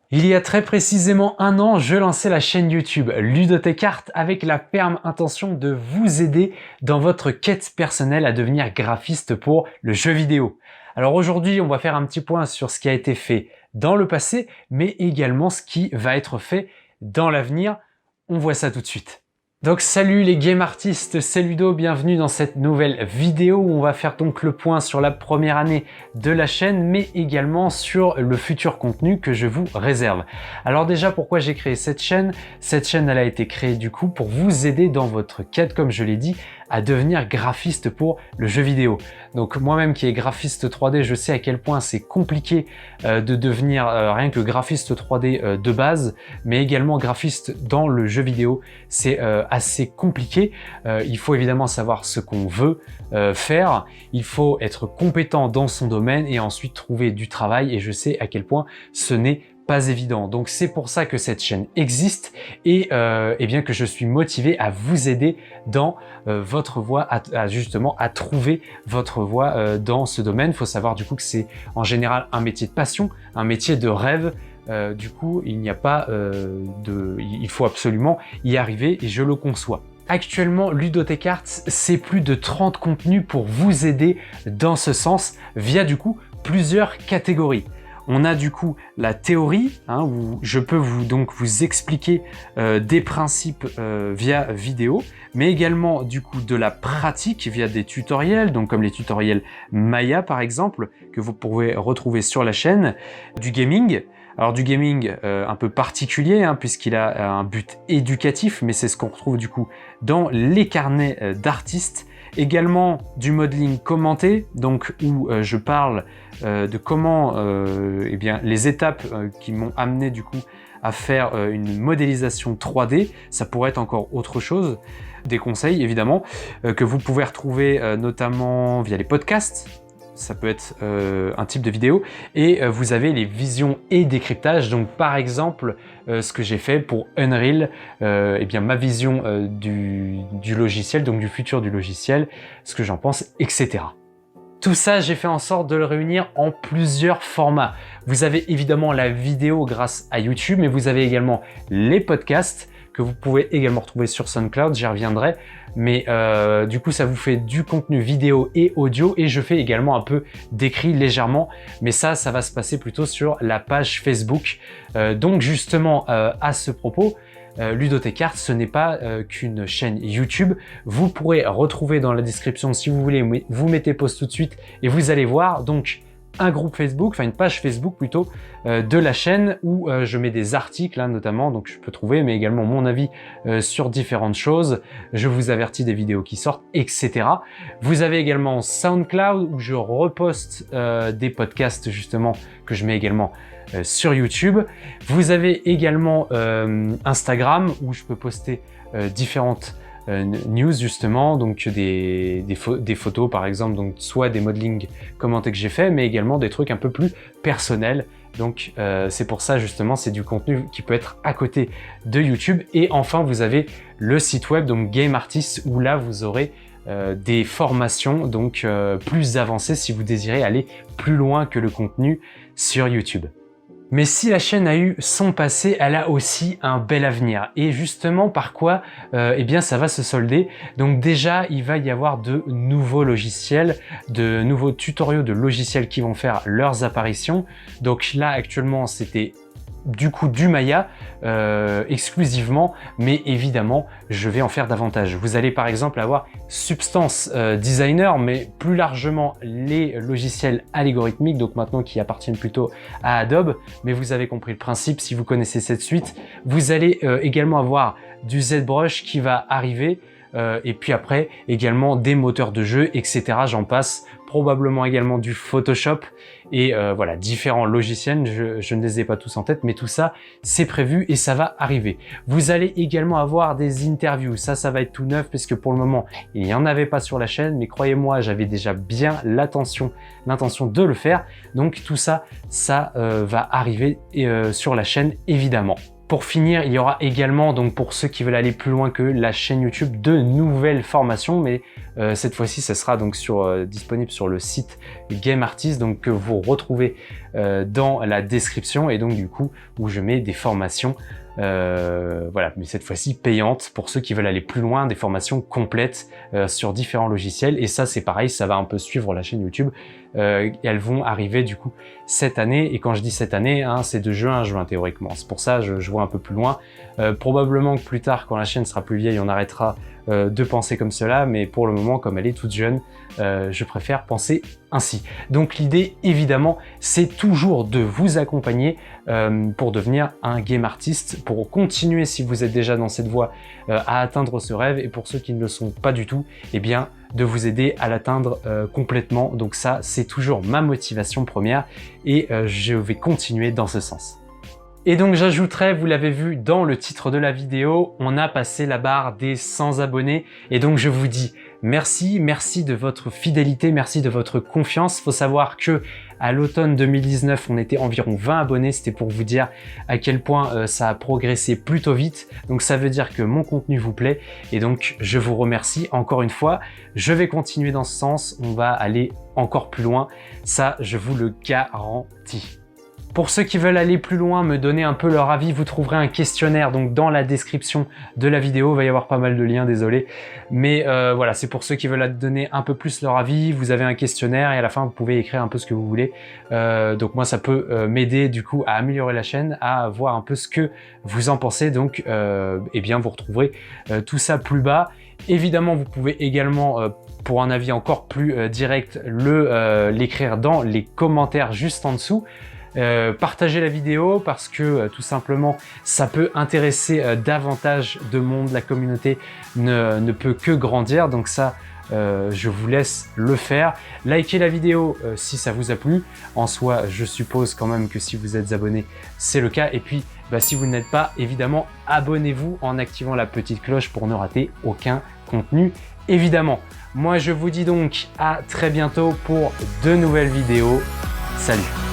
Il y a très précisément un an, je lançais la chaîne YouTube Ludothèque Art avec la ferme intention de vous aider dans votre quête personnelle à devenir graphiste pour le jeu vidéo. Alors aujourd'hui, on va faire un petit point sur ce qui a été fait dans le passé, mais également ce qui va être fait dans l'avenir. On voit ça tout de suite. Donc salut les game artistes, c'est Ludo, bienvenue dans cette nouvelle vidéo où on va faire donc le point sur la première année de la chaîne, mais également sur le futur contenu que je vous réserve. Alors déjà, pourquoi j'ai créé cette chaîne? Cette chaîne, elle a été créée du coup pour vous aider dans votre quête, comme je l'ai dit, à devenir graphiste pour le jeu vidéo. Donc moi-même qui est graphiste 3D, je sais à quel point c'est compliqué de devenir rien que graphiste 3D de base, mais également graphiste dans le jeu vidéo. C'est assez compliqué. Il faut évidemment savoir ce qu'on veut faire. Il faut être compétent dans son domaine et ensuite trouver du travail. Et je sais à quel point ce n'est pas évident. Donc c'est pour ça que cette chaîne existe et bien que je suis motivé à vous aider dans votre voie, justement à trouver votre voie dans ce domaine. Il faut savoir du coup que c'est en général un métier de passion, un métier de rêve. Du coup, il n'y a pas il faut absolument y arriver et je le conçois. Actuellement, Ludothèque Art, c'est plus de 30 contenus pour vous aider dans ce sens via du coup plusieurs catégories. On a du coup la théorie, où je peux vous expliquer des principes via vidéo, mais également du coup de la pratique via des tutoriels, donc comme les tutoriels Maya par exemple, que vous pourrez retrouver sur la chaîne, du gaming. Alors du gaming un peu particulier, puisqu'il a un but éducatif, mais c'est ce qu'on retrouve du coup dans les carnets d'artistes. Également du modeling commenté, donc où je parle de comment les étapes qui m'ont amené du coup à faire une modélisation 3D. Ça pourrait être encore autre chose. Des conseils évidemment que vous pouvez retrouver notamment via les podcasts. Ça peut être un type de vidéo et vous avez les visions et décryptages. Donc par exemple ce que j'ai fait pour Unreal, ma vision du logiciel, donc du futur du logiciel, ce que j'en pense, etc. Tout ça, j'ai fait en sorte de le réunir en plusieurs formats. Vous avez évidemment la vidéo grâce à YouTube, mais vous avez également les podcasts que vous pouvez également retrouver sur SoundCloud, j'y reviendrai. Mais du coup, ça vous fait du contenu vidéo et audio et je fais également un peu d'écrit légèrement. Mais ça va se passer plutôt sur la page Facebook. Donc justement, à ce propos, Ludothèque Art, ce n'est pas qu'une chaîne YouTube. Vous pourrez retrouver dans la description, si vous voulez, vous mettez pause tout de suite et vous allez voir donc un groupe Facebook, enfin une page Facebook plutôt, de la chaîne où je mets des articles notamment, donc je peux trouver, mais également mon avis sur différentes choses. Je vous avertis des vidéos qui sortent, etc. Vous avez également SoundCloud où je reposte des podcasts justement que je mets également sur YouTube. Vous avez également Instagram où je peux poster différentes news justement, donc des photos par exemple, donc soit des modelings commentés que j'ai fait, mais également des trucs un peu plus personnels. Donc c'est pour ça justement, c'est du contenu qui peut être à côté de YouTube. Et enfin vous avez le site web donc Game Artist où là vous aurez des formations donc plus avancées si vous désirez aller plus loin que le contenu sur YouTube. Mais si la chaîne a eu son passé, elle a aussi un bel avenir. Et justement, par quoi ça va se solder. Donc déjà, il va y avoir de nouveaux logiciels, de nouveaux tutoriaux de logiciels qui vont faire leurs apparitions. Donc là, actuellement, c'était du coup du Maya exclusivement, mais évidemment je vais en faire davantage. Vous allez par exemple avoir Substance Designer, mais plus largement les logiciels algorithmiques, donc maintenant qui appartiennent plutôt à Adobe, mais vous avez compris le principe si vous connaissez cette suite. Vous allez également avoir du ZBrush qui va arriver, et puis après également des moteurs de jeu, etc. J'en passe, probablement également du Photoshop et voilà, différents logiciels, je ne les ai pas tous en tête, mais tout ça c'est prévu et ça va arriver. Vous allez également avoir des interviews, ça va être tout neuf puisque pour le moment il n'y en avait pas sur la chaîne, mais croyez-moi, j'avais déjà bien l'intention de le faire, donc tout ça va arriver sur la chaîne évidemment. Pour finir, il y aura également, donc pour ceux qui veulent aller plus loin que la chaîne YouTube, de nouvelles formations, mais cette fois-ci, ça sera donc disponible sur le site Game Artist, donc que vous retrouvez dans la description, et donc du coup, où je mets des formations, voilà, mais cette fois-ci payantes pour ceux qui veulent aller plus loin, des formations complètes sur différents logiciels. Et ça, c'est pareil, ça va un peu suivre la chaîne YouTube. Elles vont arriver du coup cette année, et quand je dis cette année, hein, c'est de juin à juin théoriquement. C'est pour ça je vois un peu plus loin. Probablement que plus tard, quand la chaîne sera plus vieille, on arrêtera de penser comme cela, mais pour le moment, comme elle est toute jeune, je préfère penser ainsi. Donc l'idée, évidemment, c'est toujours de vous accompagner pour devenir un game artiste, pour continuer, si vous êtes déjà dans cette voie, à atteindre ce rêve, et pour ceux qui ne le sont pas du tout, eh bien, de vous aider à l'atteindre complètement. Donc ça, c'est toujours ma motivation première, et je vais continuer dans ce sens. Et donc j'ajouterai, vous l'avez vu dans le titre de la vidéo, on a passé la barre des 100 abonnés, et donc je vous dis merci, merci de votre fidélité, merci de votre confiance. Faut savoir que à l'automne 2019, on était environ 20 abonnés, c'était pour vous dire à quel point ça a progressé plutôt vite. Donc ça veut dire que mon contenu vous plaît, et donc je vous remercie encore une fois. Je vais continuer dans ce sens, on va aller encore plus loin, ça je vous le garantis. Pour ceux qui veulent aller plus loin, me donner un peu leur avis, vous trouverez un questionnaire donc dans la description de la vidéo. Il va y avoir pas mal de liens, désolé. Mais voilà, c'est pour ceux qui veulent donner un peu plus leur avis. Vous avez un questionnaire et à la fin, vous pouvez écrire un peu ce que vous voulez. Donc moi, ça peut m'aider du coup à améliorer la chaîne, à voir un peu ce que vous en pensez. Donc, eh bien, vous retrouverez tout ça plus bas. Évidemment, vous pouvez également, pour un avis encore plus direct, l'écrire dans les commentaires juste en dessous. Partagez la vidéo parce que tout simplement ça peut intéresser davantage de monde, la communauté ne peut que grandir, donc ça je vous laisse le faire. Likez la vidéo si ça vous a plu, en soi je suppose quand même que si vous êtes abonné c'est le cas, et puis si vous n'êtes pas, évidemment abonnez-vous en activant la petite cloche pour ne rater aucun contenu évidemment. Moi je vous dis donc à très bientôt pour de nouvelles vidéos, salut.